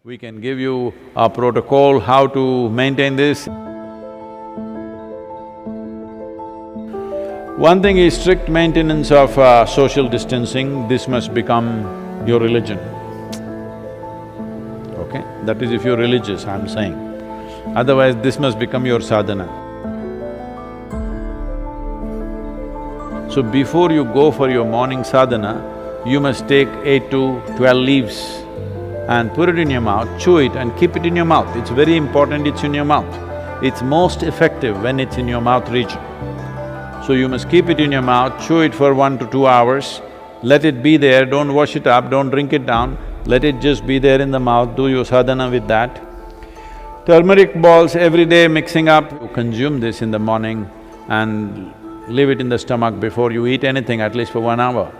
We can give you a protocol how to maintain this. One thing is strict maintenance of social distancing. This must become your religion, okay? That is if you're religious, I'm saying. Otherwise, this must become your sadhana. So before you go for your morning sadhana, you must take 8 to 12 leaves and put it in your mouth, chew it and keep it in your mouth. It's very important it's in your mouth. It's most effective when it's in your mouth region. So you must keep it in your mouth, chew it for 1 to 2 hours, let it be there, don't wash it up, don't drink it down, let it just be there in the mouth, do your sadhana with that. Turmeric balls every day mixing up, you consume this in the morning and leave it in the stomach before you eat anything, at least for 1 hour.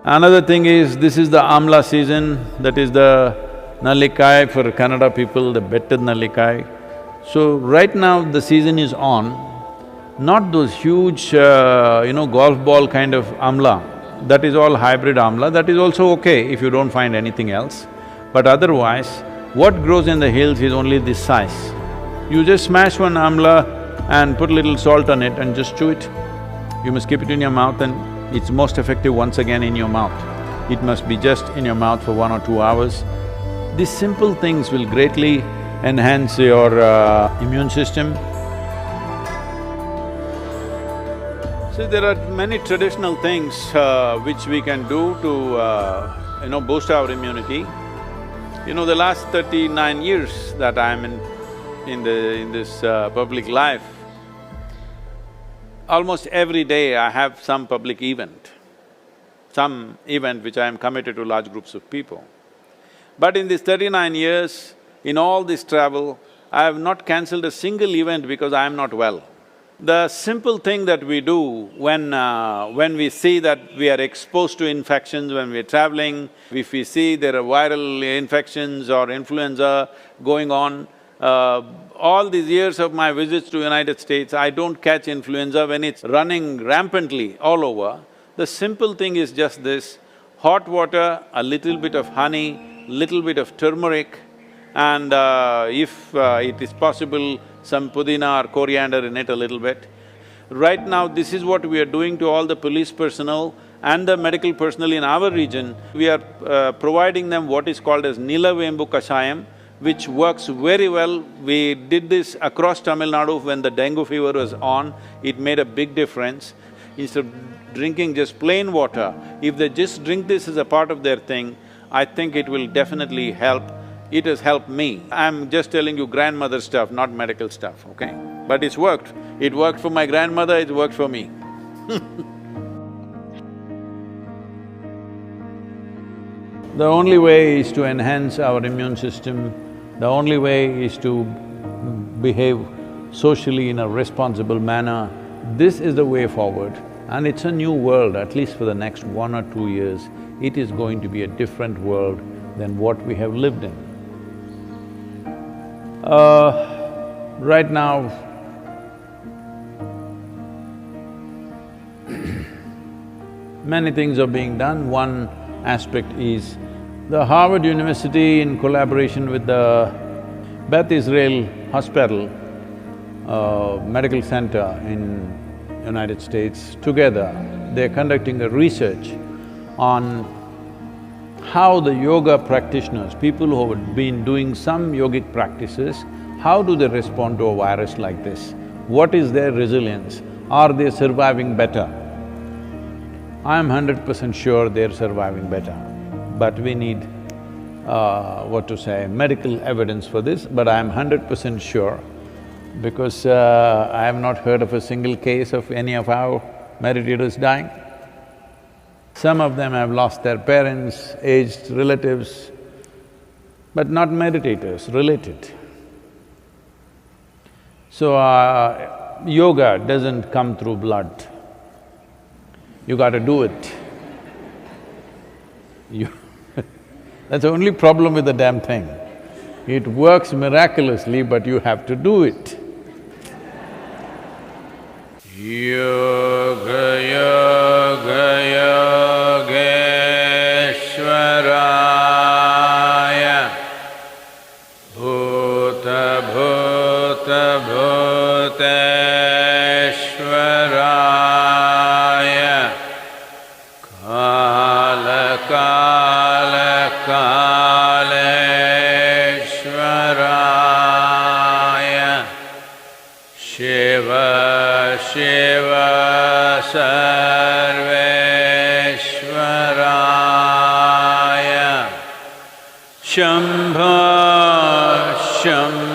Another thing is, this is the amla season, that is the nallikai for Kannada people, the betted nallikai. So right now the season is on, not those huge, golf ball kind of amla, that is all hybrid amla, that is also okay if you don't find anything else. But otherwise, what grows in the hills is only this size. You just smash one amla and put a little salt on it and just chew it. You must keep it in your mouth and it's most effective once again in your mouth. It must be just in your mouth for 1 or 2 hours. These simple things will greatly enhance your immune system. See, there are many traditional things which we can do to, boost our immunity. The last 39 years that I'm in this public life, almost every day I have some public event, which I am committed to large groups of people. But in these 39 years, in all this travel, I have not cancelled a single event because I am not well. The simple thing that we do when we see that we are exposed to infections when we are traveling, if we see there are viral infections or influenza going on, all these years of my visits to United States, I don't catch influenza when it's running rampantly all over. The simple thing is just this: hot water, a little bit of honey, little bit of turmeric, and if it is possible, some pudina or coriander in it a little bit. Right now, this is what we are doing to all the police personnel and the medical personnel in our region. We are providing them what is called as Nilavembu Kashayam, which works very well. We did this across Tamil Nadu when the dengue fever was on, it made a big difference. Instead of drinking just plain water, if they just drink this as a part of their thing, I think it will definitely help. It has helped me. I'm just telling you grandmother stuff, not medical stuff, okay? But it's worked. It worked for my grandmother, it worked for me. The only way is to enhance our immune system, the only way is to behave socially in a responsible manner. This is the way forward, and it's a new world, at least for the next 1 or 2 years. It is going to be a different world than what we have lived in. Right now, many things are being done. One aspect is the Harvard University, in collaboration with the Beth Israel Hospital, medical center in United States, together they're conducting a research on how the yoga practitioners, people who have been doing some yogic practices, how do they respond to a virus like this? What is their resilience? Are they surviving better? I'm 100% sure they're surviving better, but we need, medical evidence for this, but I'm 100% sure because I have not heard of a single case of any of our meditators dying. Some of them have lost their parents, aged relatives, but not meditators, related. So, yoga doesn't come through blood. You gotta do it. That's the only problem with the damn thing. It works miraculously, but you have to do it. Yoga Yoga Yogeshwara Kaleshwaraya Shiva Shiva Sarveshwaraya Shambho Shambho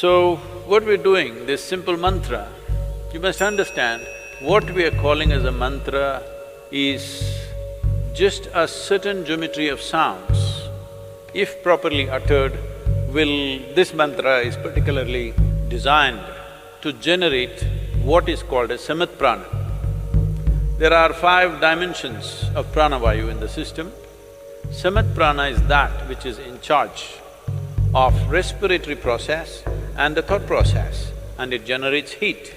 So, what we're doing, this simple mantra, you must understand, what we are calling as a mantra is just a certain geometry of sounds. If properly uttered, this mantra is particularly designed to generate what is called as samat prana. There are 5 dimensions of pranavayu in the system. Samat prana is that which is in charge of respiratory process and the thought process, and it generates heat.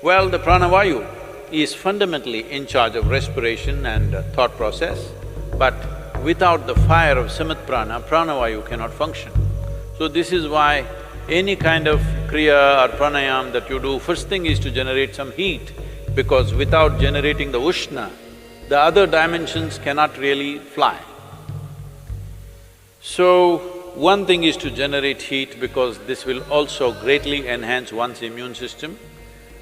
Well, the pranavayu is fundamentally in charge of respiration and thought process, but without the fire of samat prana, pranavayu cannot function. So this is why any kind of kriya or pranayam that you do, first thing is to generate some heat, because without generating the ushna, the other dimensions cannot really fly. So, one thing is to generate heat, because this will also greatly enhance one's immune system.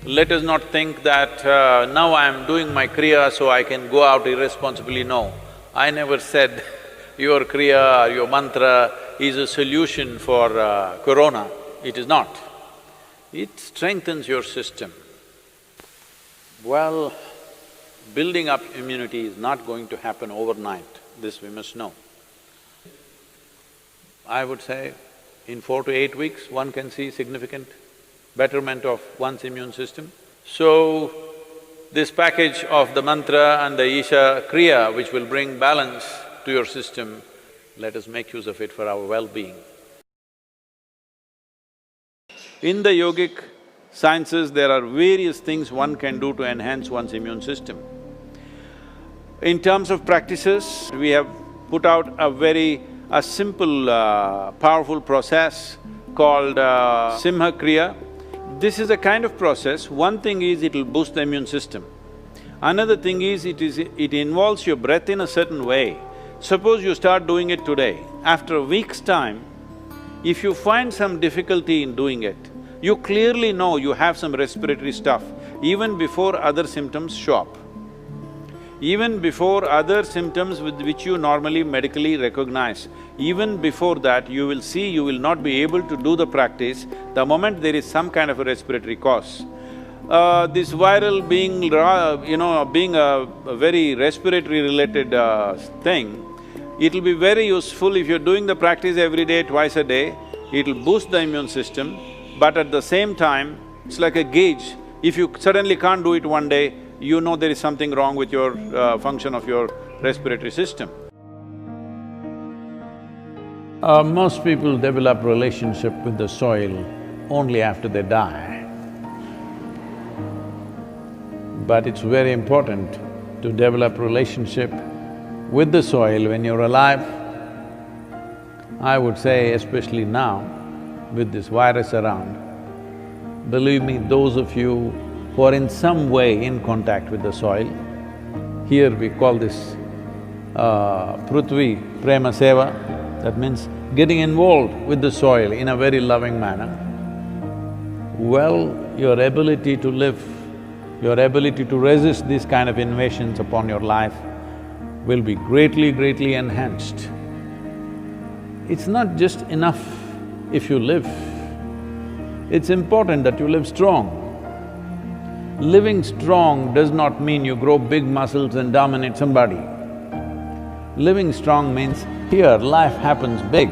Let us not think that now I am doing my kriya so I can go out irresponsibly. No, I never said your kriya or your mantra is a solution for corona. It is not. It strengthens your system. Well, building up immunity is not going to happen overnight, this we must know. I would say in 4 to 8 weeks, one can see significant betterment of one's immune system. So, this package of the mantra and the Isha Kriya, which will bring balance to your system, let us make use of it for our well-being. In the yogic sciences, there are various things one can do to enhance one's immune system. In terms of practices, we have put out a simple, powerful process called Simha Kriya. This is a kind of process. One thing is it'll boost the immune system. Another thing is it involves your breath in a certain way. Suppose you start doing it today, after a week's time, if you find some difficulty in doing it, you clearly know you have some respiratory stuff even before other symptoms show up. Even before other symptoms with which you normally medically recognize, even before that you will see you will not be able to do the practice the moment there is some kind of a respiratory cause. This viral being, being a very respiratory related thing, it'll be very useful if you're doing the practice every day, twice a day, it'll boost the immune system, but at the same time, it's like a gauge. If you suddenly can't do it one day, you know there is something wrong with your function of your respiratory system. Most people develop relationship with the soil only after they die. But it's very important to develop relationship with the soil when you're alive. I would say especially now, with this virus around, believe me, those of you who are in some way in contact with the soil, here we call this Prithvi Prema Seva, that means getting involved with the soil in a very loving manner. Well, your ability to live, your ability to resist these kind of invasions upon your life will be greatly enhanced. It's not just enough if you live, it's important that you live strong. Living strong does not mean you grow big muscles and dominate somebody. Living strong means here life happens big.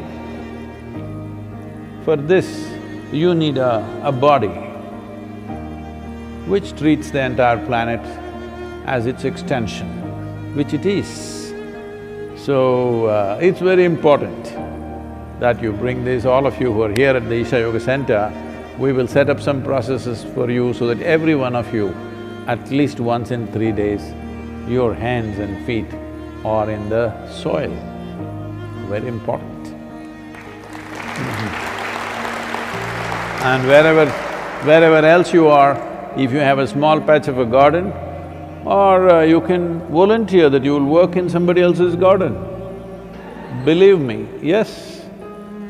For this, you need a body which treats the entire planet as its extension, which it is. So, it's very important that you bring this, all of you who are here at the Isha Yoga Center, we will set up some processes for you so that every one of you, at least once in 3 days, your hands and feet are in the soil. Very important. And wherever else you are, if you have a small patch of a garden, or you can volunteer that you will work in somebody else's garden. Believe me, yes,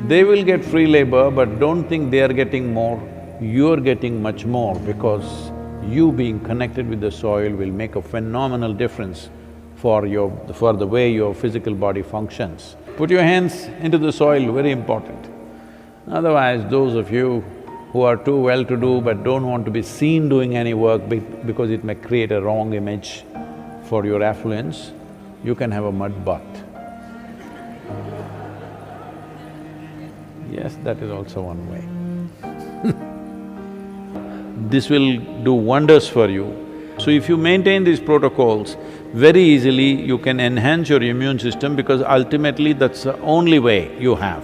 they will get free labor, but don't think they are getting more, you're getting much more, because you being connected with the soil will make a phenomenal difference for the way your physical body functions. Put your hands into the soil, very important. Otherwise, those of you who are too well-to-do but don't want to be seen doing any work because it may create a wrong image for your affluence, you can have a mud bath. Yes, that is also one way. This will do wonders for you. So if you maintain these protocols, very easily you can enhance your immune system, because ultimately that's the only way you have.